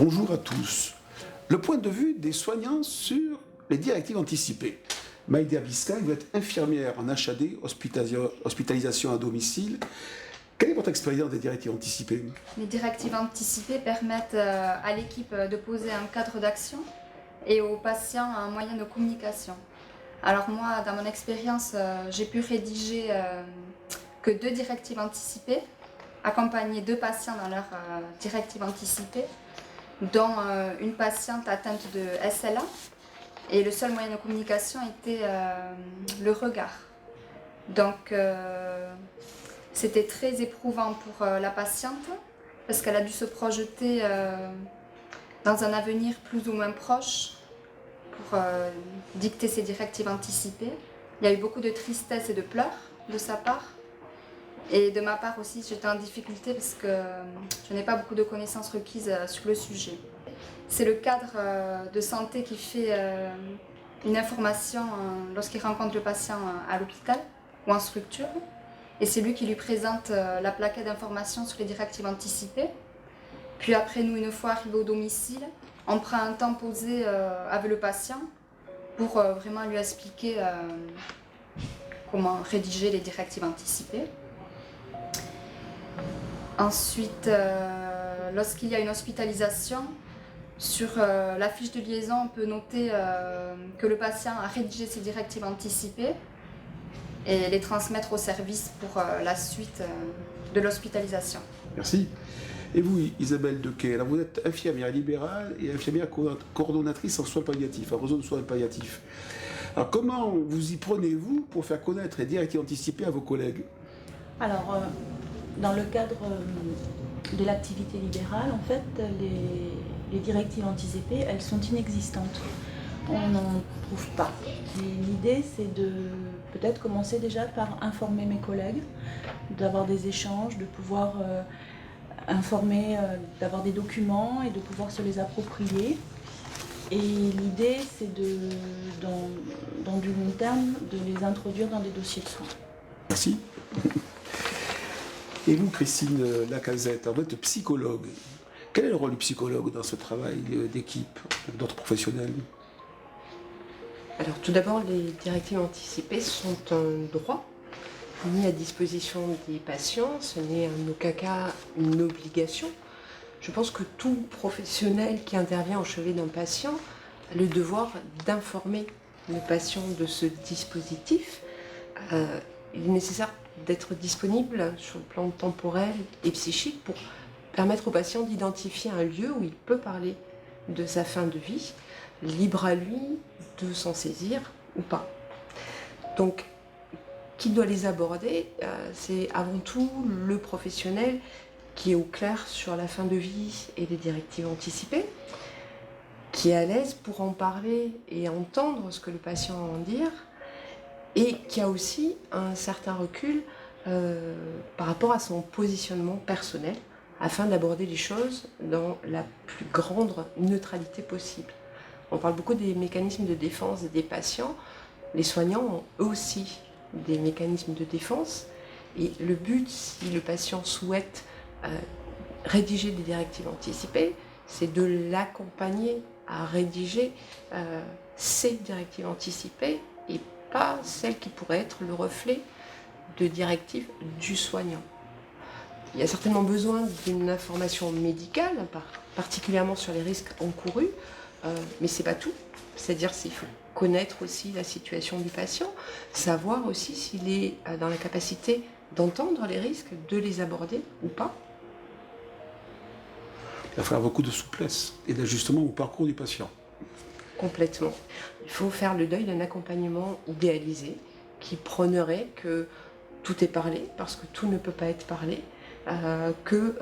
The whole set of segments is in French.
Bonjour à tous. Le point de vue des soignants sur les directives anticipées. Maïda Biscay, vous êtes infirmière en HAD, hospitalisation à domicile. Quelle est votre expérience des directives anticipées? Les directives anticipées permettent à l'équipe de poser un cadre d'action et aux patients un moyen de communication. Alors moi, dans mon expérience, j'ai pu rédiger que 2 directives anticipées, accompagner 2 patients dans leurs directives anticipées, dont une patiente atteinte de SLA. Et le seul moyen de communication était le regard. Donc c'était très éprouvant pour la patiente parce qu'elle a dû se projeter dans un avenir plus ou moins proche pour dicter ses directives anticipées. Il y a eu beaucoup de tristesse et de pleurs de sa part. Et de ma part aussi, j'étais en difficulté parce que je n'ai pas beaucoup de connaissances requises sur le sujet. C'est le cadre de santé qui fait une information lorsqu'il rencontre le patient à l'hôpital ou en structure. Et c'est lui qui lui présente la plaquette d'information sur les directives anticipées. Puis après, nous, une fois arrivés au domicile, on prend un temps posé avec le patient pour vraiment lui expliquer comment rédiger les directives anticipées. Ensuite, lorsqu'il y a une hospitalisation, sur la fiche de liaison, on peut noter que le patient a rédigé ses directives anticipées et les transmettre au service pour la suite de l'hospitalisation. Merci. Et vous, Isabelle Dequet, alors vous êtes infirmière libérale et infirmière coordonnatrice en soins palliatifs, en réseau de soins palliatifs. Alors comment vous y prenez-vous pour faire connaître les directives anticipées à vos collègues? Alors, dans le cadre de l'activité libérale, en fait, les directives anticipées, elles sont inexistantes. On n'en trouve pas. Et l'idée, c'est de peut-être commencer déjà par informer mes collègues, d'avoir des échanges, de pouvoir informer, d'avoir des documents et de pouvoir se les approprier. Et l'idée, c'est dans du long terme, de les introduire dans des dossiers de soins. Merci. Et vous, Christine Lacazette, vous êtes psychologue. Quel est le rôle du psychologue dans ce travail d'équipe, d'autres professionnels? Alors tout d'abord, les directives anticipées sont un droit mis à disposition des patients. Ce n'est en aucun cas une obligation. Je pense que tout professionnel qui intervient au chevet d'un patient a le devoir d'informer le patient de ce dispositif. Il est nécessaire d'être disponible sur le plan temporel et psychique pour permettre au patient d'identifier un lieu où il peut parler de sa fin de vie, libre à lui de s'en saisir ou pas. Donc, qui doit les aborder? C'est avant tout le professionnel qui est au clair sur la fin de vie et les directives anticipées, qui est à l'aise pour en parler et entendre ce que le patient a à en dire, et qui a aussi un certain recul par rapport à son positionnement personnel, afin d'aborder les choses dans la plus grande neutralité possible. On parle beaucoup des mécanismes de défense des patients. Les soignants ont eux aussi des mécanismes de défense. Et le but, si le patient souhaite rédiger des directives anticipées, c'est de l'accompagner à rédiger ces directives anticipées et pas celles qui pourraient être le reflet de directives du soignant. Il y a certainement besoin d'une information médicale, particulièrement sur les risques encourus, mais ce n'est pas tout. C'est-à-dire qu'il faut connaître aussi la situation du patient, savoir aussi s'il est dans la capacité d'entendre les risques, de les aborder ou pas. Il va falloir beaucoup de souplesse et d'ajustement au parcours du patient. Complètement. Il faut faire le deuil d'un accompagnement idéalisé qui prônerait que tout est parlé, parce que tout ne peut pas être parlé, que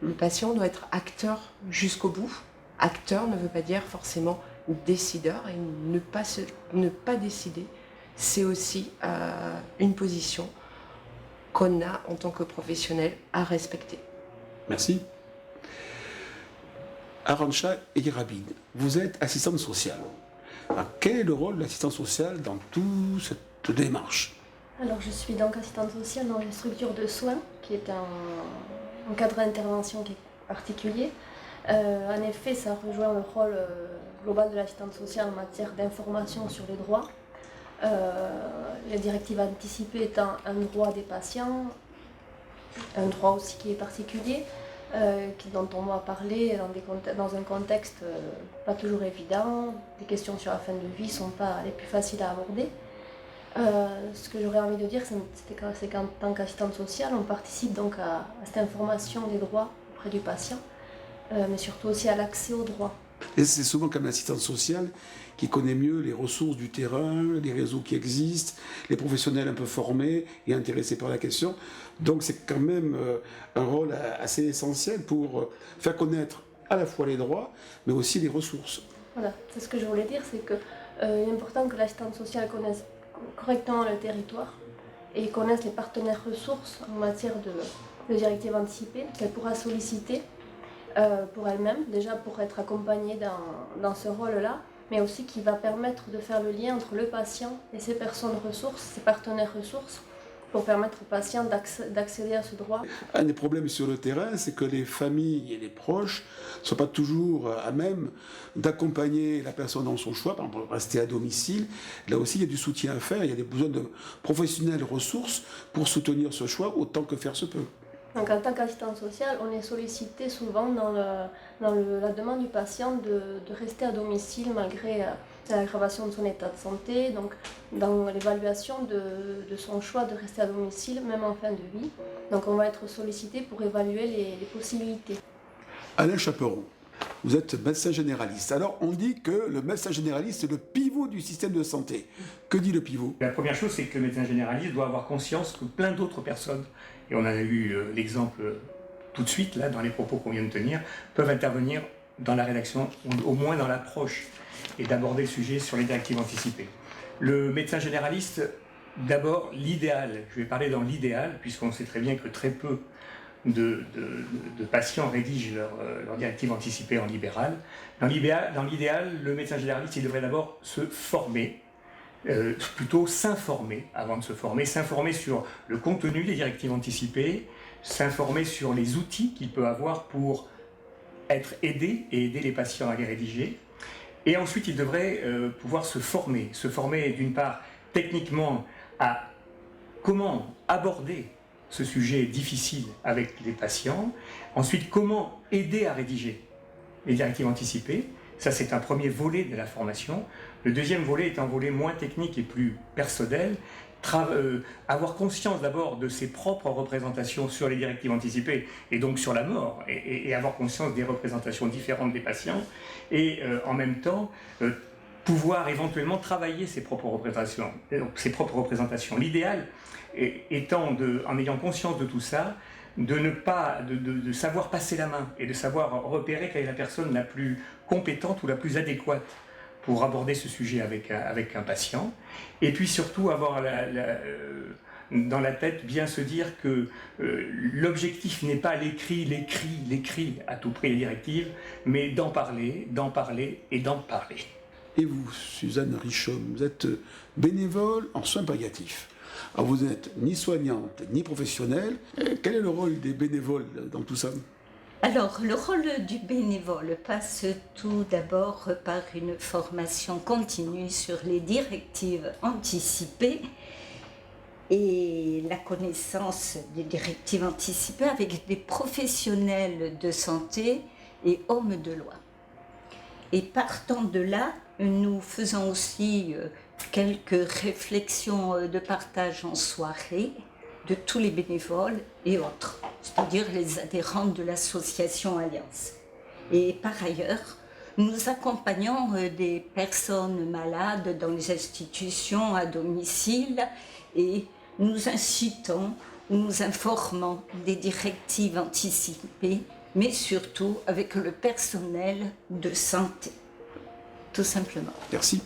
le patient doit être acteur jusqu'au bout. Acteur ne veut pas dire forcément décideur, et ne pas décider, c'est aussi une position qu'on a en tant que professionnel à respecter. Merci. Arantxa Eyerabid, vous êtes assistante sociale. Alors, quel est le rôle de l'assistante sociale dans toute cette démarche? Alors, je suis donc assistante sociale dans une structure de soins qui est un cadre d'intervention qui est particulier. En effet, ça rejoint le rôle global de l'assistante sociale en matière d'information sur les droits. Les directives anticipées étant un droit des patients, un droit aussi qui est particulier, dont on va parler dans un contexte pas toujours évident. Les questions sur la fin de vie ne sont pas les plus faciles à aborder. Ce que j'aurais envie de dire, c'est qu'en tant qu'assistante sociale, on participe donc à cette information des droits auprès du patient, mais surtout aussi à l'accès aux droits. Et c'est souvent comme l'assistante sociale qui connaît mieux les ressources du terrain, les réseaux qui existent, les professionnels un peu formés et intéressés par la question. Donc c'est quand même un rôle assez essentiel pour faire connaître à la fois les droits, mais aussi les ressources. Voilà, c'est ce que je voulais dire, c'est qu'il est important que l'assistante sociale connaisse correctement le territoire et connaisse les partenaires ressources en matière de directives anticipées qu'elle pourra solliciter pour elle-même, déjà pour être accompagnée dans ce rôle-là, mais aussi qui va permettre de faire le lien entre le patient et ses personnes ressources, ses partenaires ressources, pour permettre au patient d'accéder à ce droit. Un des problèmes sur le terrain, c'est que les familles et les proches ne sont pas toujours à même d'accompagner la personne dans son choix, par exemple rester à domicile. Là aussi, il y a du soutien à faire, il y a des besoins de professionnels ressources pour soutenir ce choix autant que faire se peut. Donc en tant qu'assistante sociale, on est sollicité souvent dans la demande du patient de rester à domicile malgré l'aggravation de son état de santé, donc dans l'évaluation de son choix de rester à domicile, même en fin de vie. Donc on va être sollicité pour évaluer les possibilités. Alain Chaperon, vous êtes médecin généraliste. Alors on dit que le médecin généraliste est le pivot du système de santé. Que dit le pivot ? La première chose, c'est que le médecin généraliste doit avoir conscience que plein d'autres personnes, et on en a eu l'exemple tout de suite, là, dans les propos qu'on vient de tenir, peuvent intervenir dans la rédaction, au moins dans l'approche, et d'aborder le sujet sur les directives anticipées. Le médecin généraliste, d'abord, l'idéal, je vais parler dans l'idéal, puisqu'on sait très bien que très peu de patients rédigent leurs directives anticipées en libéral. Dans l'idéal, le médecin généraliste, il devrait d'abord se former, plutôt s'informer avant de se former, s'informer sur le contenu des directives anticipées, s'informer sur les outils qu'il peut avoir pour être aidé et aider les patients à les rédiger. Et ensuite, il devrait pouvoir se former d'une part techniquement à comment aborder ce sujet difficile avec les patients, ensuite comment aider à rédiger les directives anticipées. Ça, c'est un premier volet de la formation. Le deuxième volet est un volet moins technique et plus personnel. Avoir conscience d'abord de ses propres représentations sur les directives anticipées et donc sur la mort, et avoir conscience des représentations différentes des patients, et en même temps pouvoir éventuellement travailler ses propres représentations. L'idéal étant, en ayant conscience de tout ça, de savoir passer la main et de savoir repérer quelle est la personne la plus compétente ou la plus adéquate pour aborder ce sujet avec un patient. Et puis surtout avoir dans la tête bien se dire que l'objectif n'est pas l'écrit à tout prix les directives, mais d'en parler et d'en parler. Et vous, Suzanne Richomme, vous êtes bénévole en soins palliatifs. Alors vous n'êtes ni soignante ni professionnelle. Quel est le rôle des bénévoles dans tout ça ? Alors, le rôle du bénévole passe tout d'abord par une formation continue sur les directives anticipées et la connaissance des directives anticipées avec des professionnels de santé et hommes de loi. Et partant de là, nous faisons aussi quelques réflexions de partage en soirée de tous les bénévoles et autres, c'est-à-dire les adhérents de l'association Alliance. Et par ailleurs, nous accompagnons des personnes malades dans les institutions à domicile et nous incitons, nous informons des directives anticipées, mais surtout avec le personnel de santé, tout simplement. Merci.